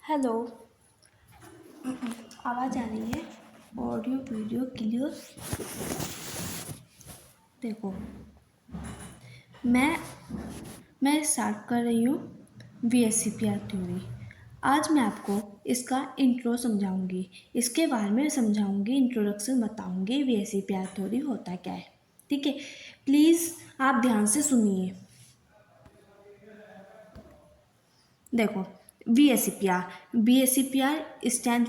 Hello. आवाज़ आ रही है? Audio video clear? देखो, मैं स्टार्ट कर रही हूँ VSCPR थ्योरी। आज मैं आपको इसका इंट्रो समझाऊंगी, इसके बारे में समझाऊंगी, इंट्रोडक्शन बताऊंगी VSCPR थ्योरी होता क्या है। ठीक है, प्लीज़ आप ध्यान से सुनिए। देखो, VSCPR stand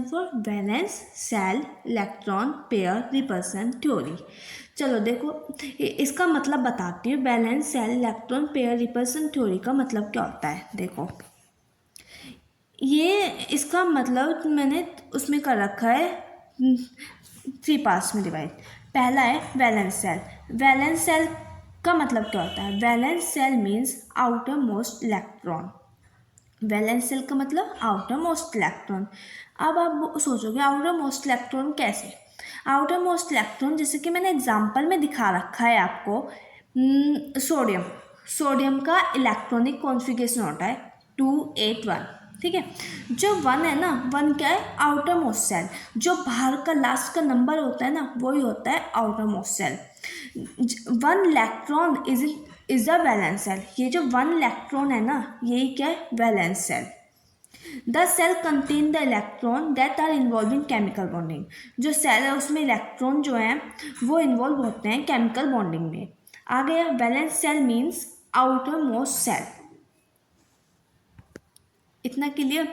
for valence shell electron pair repulsion theory. चलो देखो, इसका मतलब बताती हूँ। Valence shell electron pair repulsion theory का मतलब क्या होता है। देखो, ये इसका मतलब मैंने उसमें कर रखा है 3 पार्ट्स में डिवाइड। पहला है वैलेंस सेल। वैलेंस सेल का मतलब क्या होता है? Valence shell means outer most electron. Valence shell का मतलब आउटर मोस्ट इलेक्ट्रॉन। अब आप सोचोगे आउटर मोस्ट इलेक्ट्रॉन कैसे? आउटर मोस्ट इलेक्ट्रॉन जैसे कि मैंने एग्जांपल में दिखा रखा है आपको। सोडियम का इलेक्ट्रॉनिक कॉन्फ़िगरेशन होता है 281। ठीक है, जो 1 है ना, 1 क्या है? Outer most shell. जो बाहर का लास्ट का नंबर होता है ना, वही होता है outer most shell. 1 electron is the valence shell. ये जो 1 इलेक्ट्रॉन है ना, यही क्या है? Valence shell. The shell contain the electron that are involve in chemical bonding. जो सेल है उसमें इलेक्ट्रॉन जो है वो इन्वॉल्व होते हैं केमिकल बॉन्डिंग में। आ गया valence shell means outer most shell. इतना क्लियर?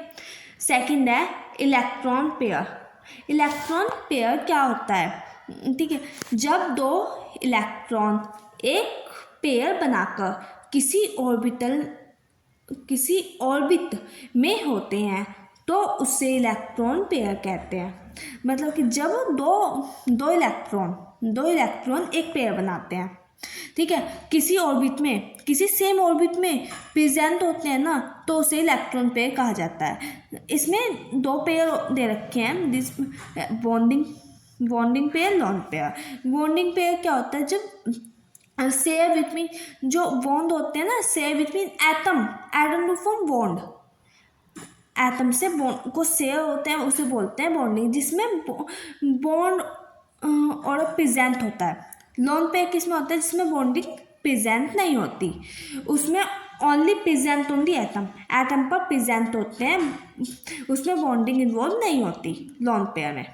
सेकंड है इलेक्ट्रॉन पेयर। इलेक्ट्रॉन पेयर क्या होता है? ठीक है, जब 2 इलेक्ट्रॉन एक पेयर बनाकर किसी ऑर्बिट में होते हैं तो उसे इलेक्ट्रॉन पेयर कहते हैं। मतलब कि जब दो इलेक्ट्रॉन एक पेयर बनाते हैं, ठीक है, किसी ऑर्बिट में, किसी सेम ऑर्बिट में प्रेजेंट होते हैं ना, तो उसे इलेक्ट्रॉन पेयर कहा जाता है। इसमें 2 पेयर दे रखे हैं, this bonding pair, lone pair. Bonding pair क्या होता है? जब शेयर बिटवीन, जो बॉन्ड होते हैं ना, share between atom to form bond. Atom से बॉन्ड को शेयर होते हैं, उसे बोलते हैं बॉन्डिंग, जिसमें बॉन्ड और प्रेजेंट होता है। लोन पेयर किसमें होता है? जिसमें बॉन्डिंग प्रेजेंट नहीं होती, उसमें ओनली प्रेजेंट ओनली एटम पर प्रेजेंट होते हैं, उसमें बॉन्डिंग इन्वॉल्व नहीं होती लोन पेयर में।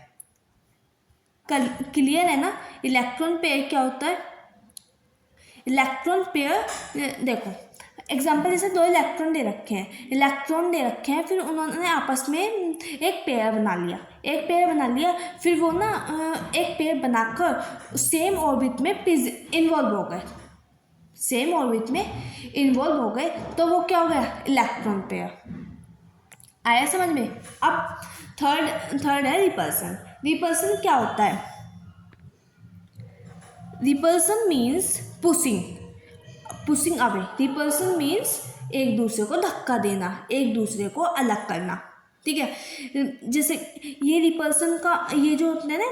क्लियर है ना? इलेक्ट्रॉन पेयर क्या होता है? इलेक्ट्रॉन पेयर, देखो एग्जाम्पल, जैसे 2 इलेक्ट्रॉन दे रखे हैं, फिर उन्होंने आपस में एक पेयर बना लिया, फिर वो ना एक पेयर बनाकर सेम ऑर्बिट में इन्वॉल्व हो गए, तो वो क्या हो गया? Electron pair. आया समझ में? अब थर्ड है रिपल्सन। रिपल्सन क्या होता है? Repulsion means pushing away. Repulsion means एक दूसरे को धक्का देना, एक दूसरे को अलग करना। ठीक है, जैसे ये रिपल्सन का, ये जो होता है ना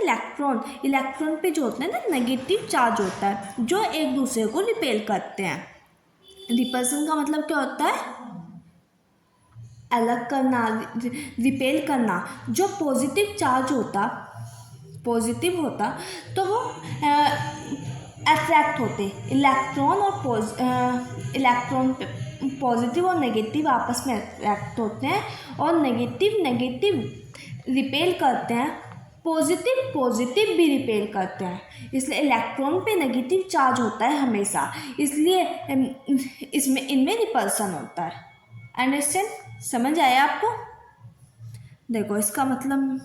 इलेक्ट्रॉन पे जो होता है ना नेगेटिव चार्ज होता है, जो एक दूसरे को रिपेल करते हैं। रिपल्सन का मतलब क्या होता है? अलग करना, रिपेल करना। जो पॉजिटिव होता तो वो अट्रैक्ट होते। इलेक्ट्रॉन पॉजिटिव और नेगेटिव आपस में अट्रैक्ट होते हैं, और नेगेटिव रिपेल करते हैं, पॉजिटिव भी रिपेल करते हैं। इसलिए इलेक्ट्रॉन पे नेगेटिव चार्ज होता है हमेशा, इसलिए इनमें रिपल्सन होता है। अंडरस्टैंड? समझ आया आपको? देखो इसका मतलब,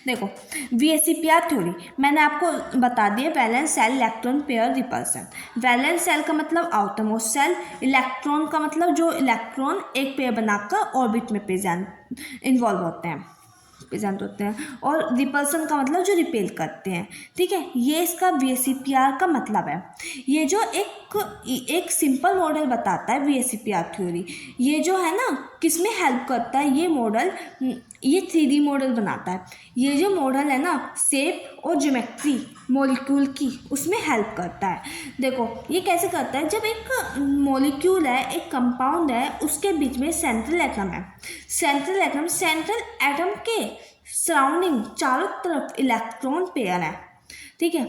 देखो VSCPR थ्योरी मैंने आपको बता दिया। Valence shell electron pair repulsion. Valence shell का मतलब आउटर मोस्ट सेल, इलेक्ट्रॉन का मतलब जो इलेक्ट्रॉन एक पेयर बनाकर ऑर्बिट में इन्वॉल्व होते हैं, और रिपल्सन का मतलब जो रिपेल करते हैं। ठीक है, ये इसका VSCPR का मतलब है। ये जो एक सिंपल मॉडल बताता है VSCPR थ्योरी, ये जो है ना किस में हेल्प करता है? ये 3D मॉडल बनाता है। ये जो मॉडल है ना, शेप और ज्योमेट्री मॉलिक्यूल की उसमें हेल्प करता है। देखो ये कैसे करता है, जब एक मॉलिक्यूल है, एक कंपाउंड है, उसके बीच में सेंट्रल एटम है, सेंट्रल एटम के सराउंडिंग चारों तरफ इलेक्ट्रॉन पेयर है, ठीक है।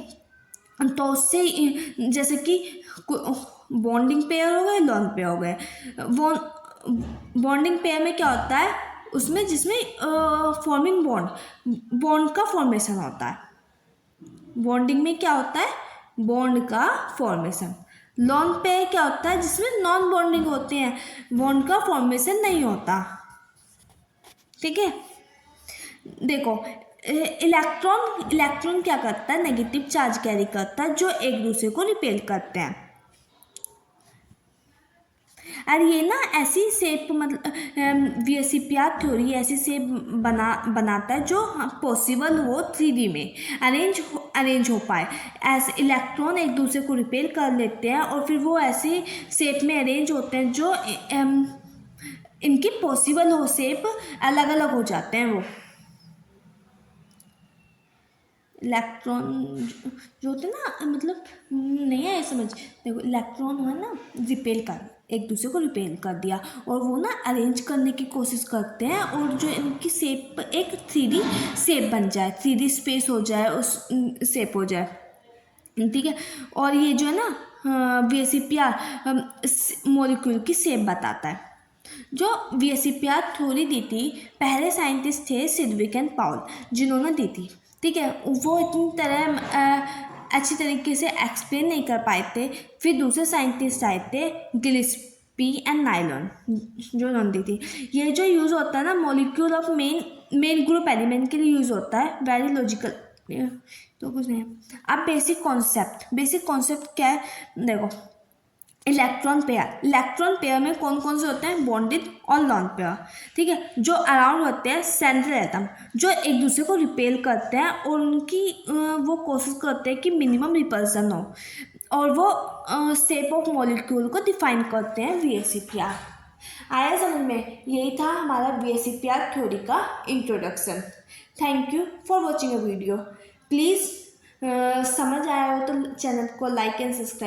तो उससे जैसे कि बॉन्डिंग पेयर हो गए, लॉन पेयर हो गए। बॉन्डिंग पेयर में क्या होता है, उसमें जिसमें फॉर्मिंग बॉन्ड का फॉर्मेशन होता है। बॉन्डिंग में क्या होता है, बॉन्ड का फॉर्मेशन। लॉन पेयर क्या होता है, जिसमें नॉन बॉन्डिंग होते हैं, बॉन्ड का फॉर्मेशन नहीं होता, ठीक है। देखो इलेक्ट्रॉन क्या करता है, नेगेटिव चार्ज कैरी करता है, जो एक दूसरे को रिपेल करते हैं। और ये ना ऐसी शेप, मतलब वीएसईपीआर थ्योरी ऐसी शेप बनाता है जो पॉसिबल हो 3D में अरेंज हो पाए। ऐसे इलेक्ट्रॉन एक दूसरे को रिपेल कर लेते हैं और फिर वो ऐसी शेप में अरेंज होते हैं जो इनकी पॉसिबल हो शेप अलग अलग हो जाते हैं। वो इलेक्ट्रॉन जो होते हैं ना, मतलब नहीं है समझ। देखो इलेक्ट्रॉन है ना, एक दूसरे को रिपेल कर दिया और वो ना अरेंज करने की कोशिश करते हैं, और जो इनकी शेप एक 3D शेप बन जाए, 3D स्पेस हो जाए, उस शेप हो जाए, ठीक है। और ये जो है ना वीएसईपीआर मॉलिक्यूल की शेप बताता है। जो वीएसईपीआर थ्योरी दी थी, पहले साइंटिस्ट थे सिडविक एंड पाउल जिन्होंने दी थी, ठीक है। वो इतनी तरह अच्छी तरीके से एक्सप्लेन नहीं कर पाए थे। फिर दूसरे साइंटिस्ट आए थे, गिलिस्पी एंड नाइलॉन, जो उन्होंने दी थी। ये जो यूज़ होता है ना, molecule of main group element के लिए यूज़ होता है, वेरी लॉजिकल। तो कुछ नहीं। अब बेसिक कॉन्सेप्ट क्या है, देखो इलेक्ट्रॉन पेयर में कौन कौन से होते हैं, बॉन्डेड और लॉन पेयर, ठीक है। जो अराउंड होते हैं सेंट्रल एटम, जो एक दूसरे को रिपेल करते हैं और उनकी वो कोशिश करते हैं कि मिनिमम रिपल्सन हो, और वो शेप ऑफ मॉलिक्यूल को डिफाइन करते हैं वीएसईपीआर। आया समझ में? यही था हमारा वीएसईपीआर थ्योरी का introduction. Thank you for watching a video. Please समझ आया हो तो चैनल को लाइक एंड सब्सक्राइब।